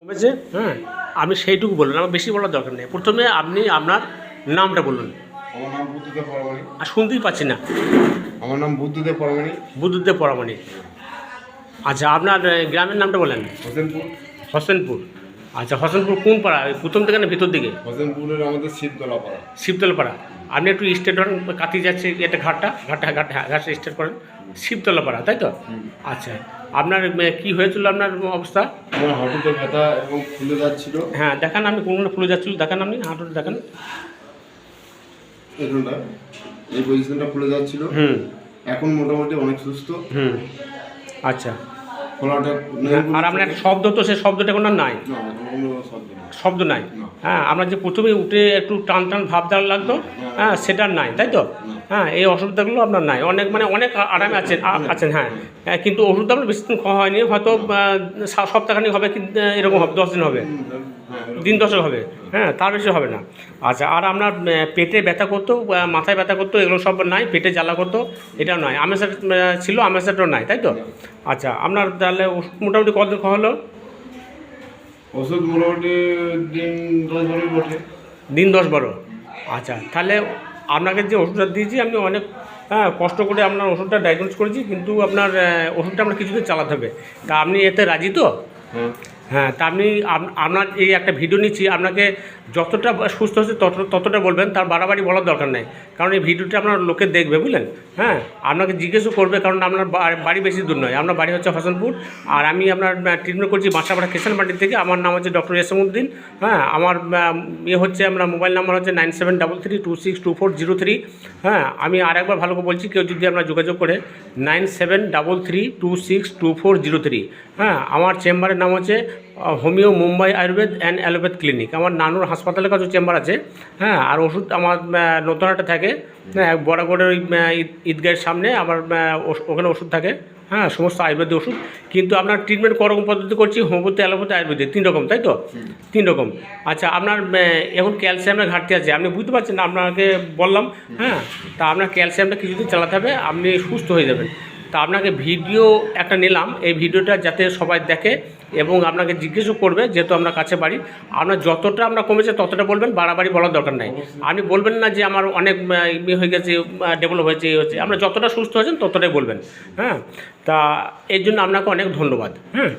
কমেছে। হ্যাঁ, আমি সেইটুকু বললাম, আমার বেশি বলার দরকার নেই। প্রথমে আপনি আপনার নামটা বলুন। আমার নাম বুদ্ধদেব পরমাণিক। আর শুনতেই পাচ্ছি না। আমার নাম বুদ্ধদেব পরমাণিক। বুদ্ধদেব পরামানিক। আচ্ছা, আপনার গ্রামের নামটা বলেন। হোসেনপুর। হোসেনপুর। আচ্ছা, হোসেনপুর কোন পাড়া? প্রথম থেকে না ভিতর দিকে? হোসেনপুরের আমাদের শিবতলা পাড়া। শিবতলা পাড়া। আপনি একটু স্টেট ধরেন, কাটি যাচ্ছে এটা ঘাটটা ঘাটটা স্টেট করেন। শিবতলা পাড়া, তাই তো? আচ্ছা, আপনার কি হয়েছিল আপনার অবস্থা? আমার হাঁটুতে ব্যথা এবং ফুলে যাচ্ছিল। হ্যাঁ, দেখান, আপনি কোনগুলো ফুলে যাচ্ছিল দেখান, আপনি হাঁটুতে দেখান। এখানটা এই পজিশনটা ফুলে যাচ্ছিল। এখন মোটামুটি অনেক সুস্থ। আচ্ছা, খোলাটা আর আপনার একটা শব্দ, তো সেই শব্দটা এখন আর নাই। না, কোনো শব্দ নেই। শব্দ নাই। না। হ্যাঁ, আমরা যে প্রথমে উঠে একটু টান টান ভাব দেওয়ার লাগতো, হ্যাঁ, সেটা নাই, তাই তো? হ্যাঁ, এই অসুবিধাগুলো আপনার নাই। অনেক আরামে আছেন। হ্যাঁ, কিন্তু ওষুধ আপনার বেশি দিন খাওয়া হয়নি, হয়তো সপ্তাহখানিক হবে, কিন্তু এরকম হবে, 10 দিন হবে, দিন 10 হবে। হ্যাঁ, তার বেশি হবে না। আচ্ছা, আর আপনার পেটে ব্যথা করতো, মাথায় ব্যথা করতো, এগুলো সব নাই? পেটে জ্বালা করতো, এটাও নয়? আমেসার ছিল, আমেসারটাও নাই, তাই তো? আচ্ছা, আপনার তাহলে ওষুধ মোটামুটি কতদিন খাওয়া হলো? ওষুধ মোটামুটি দিন 10-12 বটে। দিন 10-12। আচ্ছা, তাহলে আপনাকে যে ওষুধটা দিয়েছি আমি অনেক কষ্ট করে আপনার ওষুধটা ডায়াগনোজ করেছি, কিন্তু আপনার ওষুধটা আপনার কিছুদিন চালাতে হবে। তা আপনি এতে রাজি তো? হ্যাঁ, তা আপনি আপনার এই একটা ভিডিও নিচ্ছি, আপনাকে যতটা সুস্থ হচ্ছে ততটা বলবেন, তার বাড়াবাড়ি বলার দরকার নেই। কারণ এই ভিডিওটা আপনার লোকে দেখবে, বুঝলেন? হ্যাঁ, আপনাকে জিজ্ঞেসও করবে, কারণ আপনার বাড়ি বেশি দূর নয়। আপনার বাড়ি হচ্ছে হোসেনপুর, আর আমি আপনার ট্রিটমেন্ট করছি বাসাপাড়া কেশানবাটি থেকে। আমার নাম হচ্ছে ডক্টর এসমউদ্দিন। হ্যাঁ, আমার হচ্ছে, আমরা মোবাইল নাম্বার হচ্ছে 9733262403। হ্যাঁ, আমি আর একবার ভালো করে বলছি, কেউ যদি আপনার যোগাযোগ করে 9733262403। হ্যাঁ, আমার চেম্বারের নাম হচ্ছে homeo Mumbai Ayurveda and allopath clinic. আমার নানুর হাসপাতালের কাছে চেম্বার আছে। হ্যাঁ, আর ওষুধ আমার নতুনহাটে থাকে। হ্যাঁ, বড়গড়ের ওই ঈদগাহের সামনে আমার ওখানে ওষুধ থাকে। হ্যাঁ, সমস্ত আয়ুর্বেদিক ওষুধ। কিন্তু আপনার ট্রিটমেন্ট করকম পদ্ধতি করছি, হোমিওপ্যাথি, অ্যালোপ্যাথি, আয়ুর্বেদিক, 3 রকম, তাই তো? 3 রকম। আচ্ছা, আপনার এখন ক্যালসিয়ামের ঘাটতি আছে, আপনি বুঝতে পারছেন না? আপনাকে বললাম। হ্যাঁ, তা আপনার ক্যালসিয়ামটা কিছুদিন চালাতে হবে, আপনি সুস্থ হয়ে যাবেন। তা আপনাকে ভিডিও একটা নিলাম, এই ভিডিওটা যাতে সবাই দেখে এবং আপনাকে জিজ্ঞেসও করবে, যেহেতু আমরা কাছে বাড়ি। আপনার যতটা আমরা কমেছে ততটা বলবেন, বাড়াবাড়ি বলার দরকার নাই। আপনি বলবেন না যে আমার অনেক হয়ে গেছে, ডেভেলপ হয়েছে, এই হচ্ছে। আপনার যতটা সুস্থ হয়েছেন ততটাই বলবেন। হ্যাঁ, তা এর জন্য আপনাকে অনেক ধন্যবাদ। হ্যাঁ।